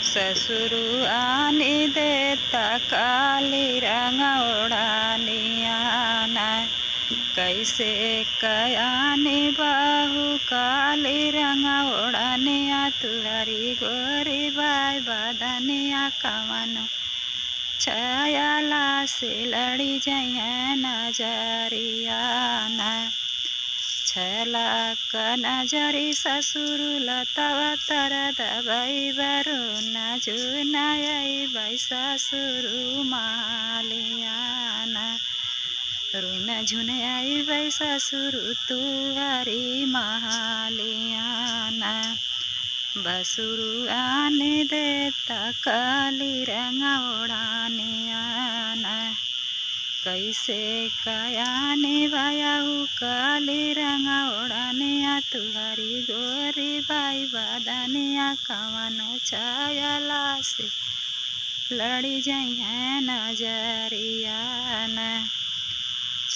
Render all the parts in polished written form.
ससुरु आने देता काली रंग ओढ़ानियाना कैसे कयानी बहू काली रंग ओढ़निया तुहरी गोरी बाई बदनिया कवनो छायाला से लड़ी जइया नजरियाना छला क नजरी ससुर लतवा तर दबई बरु नजुनाई बै ससुरु मालियाना रुन झुनई बै ससुरु तुहरी महालियाना बसुरु आने देता काली रंग ओढ़ानियाना कैसे कयानी भयाऊ काली रंग ओढ़निया तुहरी गोरी बाई बदनिया कवनो छायाला से लड़ी जइया नजरियाना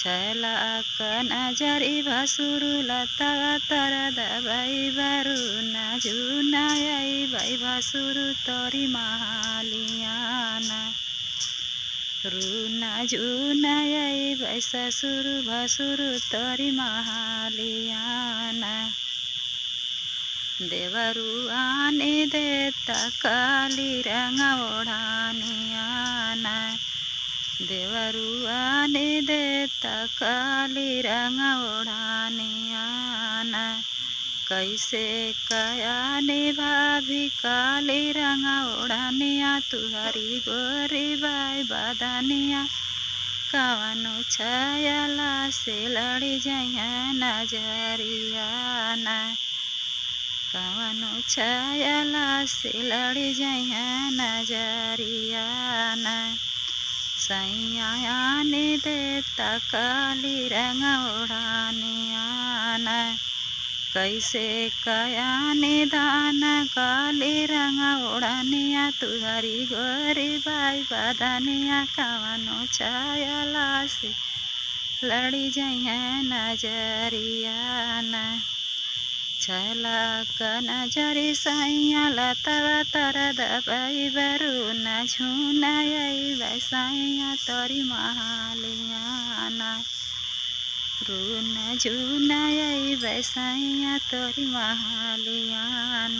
छला क नजरी भसुरु लतवा तर दबई बरु नजुनाई बै भसुरु तोरी महालियाना रुना जुनाई बै ससुरु भसुरु तोरी महालियाना देवरु आने देता काली रंग ओढ़ानियाना देवरु आने देता काली रंग ओढ़ानियाना कैसे कयानी भाभी काली रंग ओढ़निया तुहरी गोरी बाई बदनिया कवनो छायाला से लड़ी जइया नजरियाना कवनो छायाला से लड़ी जइया नजरियाना सैया आने देता काली रंग ओढ़ानियाना कैसे कयानी दान काली रंग ओढ़निया तुहरी गोरी बाई बदनिया कवनो छायाला से लड़ी जइया नजरियाना छला क नजरी सैया लतवा तर दबई बरु न झुनाई बै सैया तोरी महालियाना रुन झुनाई बै सैया तोरी महालियाना।